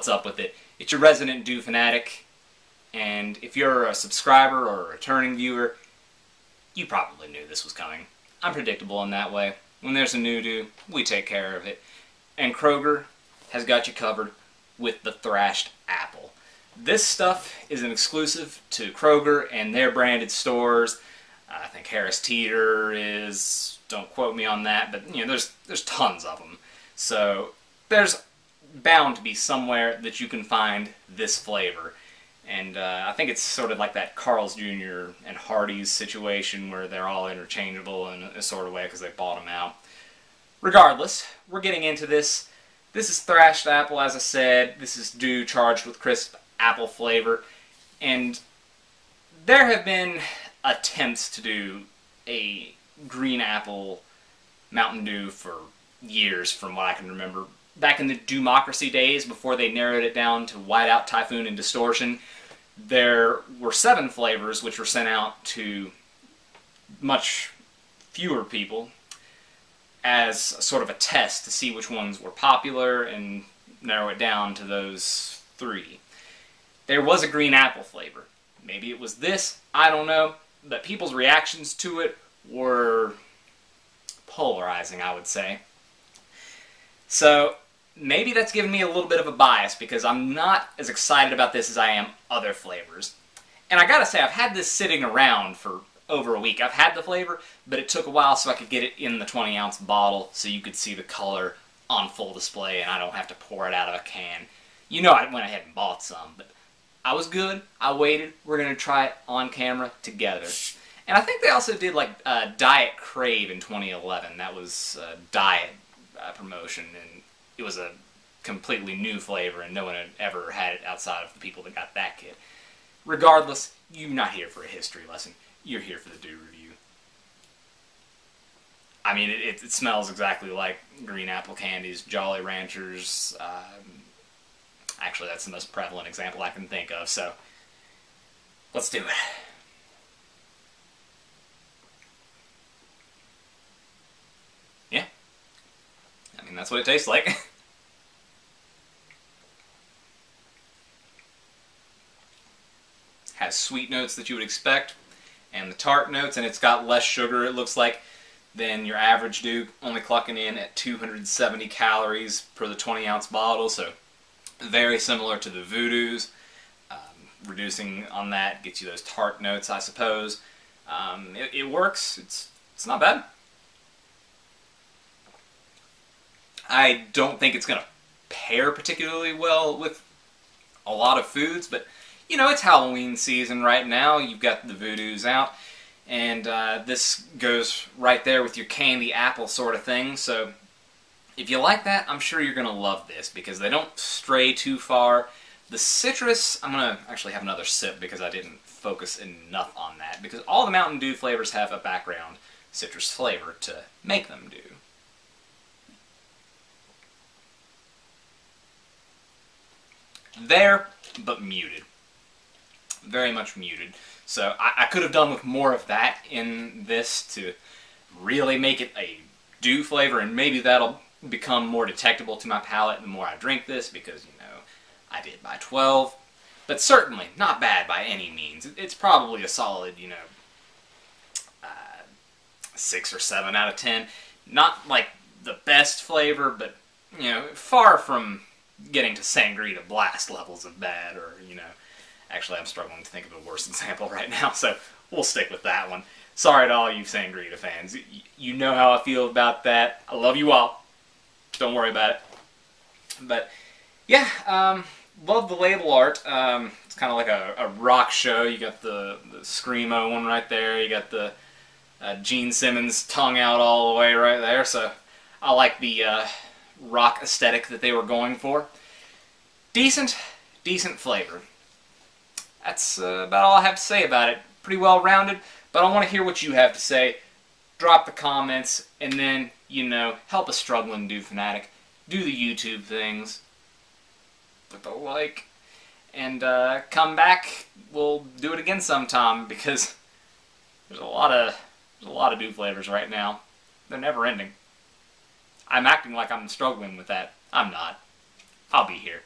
what's up with it. It's your resident Dew fanatic, and if you're a subscriber or a returning viewer, you probably knew this was coming. I'm predictable in that way. When there's a new Dew, we take care of it. And Kroger has got you covered with the Thrashed apple. This stuff is an exclusive to Kroger and their branded stores. I think Harris Teeter is, don't quote me on that, but you know, there's tons of them. So there's bound to be somewhere that you can find this flavor. And I think it's sort of like that Carl's Jr. and Hardee's situation where they're all interchangeable in a sort of way because they bought them out. Regardless, we're getting into this. This is Thrashed apple, as I said. This is Dew charged with crisp apple flavor. And there have been attempts to do a green apple Mountain Dew for years, from what I can remember. Back in the Dewmocracy days, before they narrowed it down to Whiteout, Typhoon, and Distortion, there were 7 flavors which were sent out to much fewer people as sort of a test to see which ones were popular and narrow it down to those 3. There was a green apple flavor. Maybe it was this, I don't know, but people's reactions to it were polarizing, I would say. So maybe that's given me a little bit of a bias because I'm not as excited about this as I am other flavors. And I gotta say, I've had this sitting around for over a week. I've had the flavor, but it took a while so I could get it in the 20-ounce bottle so you could see the color on full display and I don't have to pour it out of a can. You know, I went ahead and bought some, but I was good. I waited. We're going to try it on camera together. And I think they also did like Diet Crave in 2011. That was a diet promotion, and it was a completely new flavor, and no one had ever had it outside of the people that got that kit. Regardless, you're not here for a history lesson. You're here for the Dew review. I mean, it smells exactly like green apple candies, Jolly Ranchers. Actually, that's the most prevalent example I can think of, so let's do it. Yeah. I mean, that's what it tastes like. Has sweet notes that you would expect, and the tart notes, and it's got less sugar, it looks like, than your average Dew, only clocking in at 270 calories per the 20-ounce bottle, so very similar to the Voodoos. Reducing on that gets you those tart notes, I suppose. It works. It's not bad. I don't think it's going to pair particularly well with a lot of foods, but you know, it's Halloween season right now. You've got the Voodoos out, and this goes right there with your candy apple sort of thing. So if you like that, I'm sure you're going to love this because they don't stray too far. The citrus, I'm going to actually have another sip because I didn't focus enough on that, because all the Mountain Dew flavors have a background citrus flavor to make them do. There, but muted. Very much muted. So I could have done with more of that in this to really make it a Dew flavor, and maybe that'll become more detectable to my palate the more I drink this, because, you know, I did buy 12. But certainly not bad by any means. It's probably a solid, you know, 6 or 7 out of 10. Not like the best flavor, but, you know, far from getting to Sangria Blast levels of bad, or, you know, actually I'm struggling to think of a worse example right now, so we'll stick with that one. Sorry to all you Sangria fans. You know how I feel about that. I love you all. Don't worry about it. But, yeah, love the label art. It's kind of like a rock show. You got the Screamo one right there. You got the Gene Simmons tongue out all the way right there. So I like the rock aesthetic that they were going for. Decent flavor. That's about all I have to say about it. Pretty well rounded, but I want to hear what you have to say. Drop the comments, and then, you know, help a struggling Dew fanatic. Do the YouTube things. Put the like. And come back. We'll do it again sometime, because there's a lot of Dew flavors right now. They're never ending. I'm acting like I'm struggling with that. I'm not. I'll be here.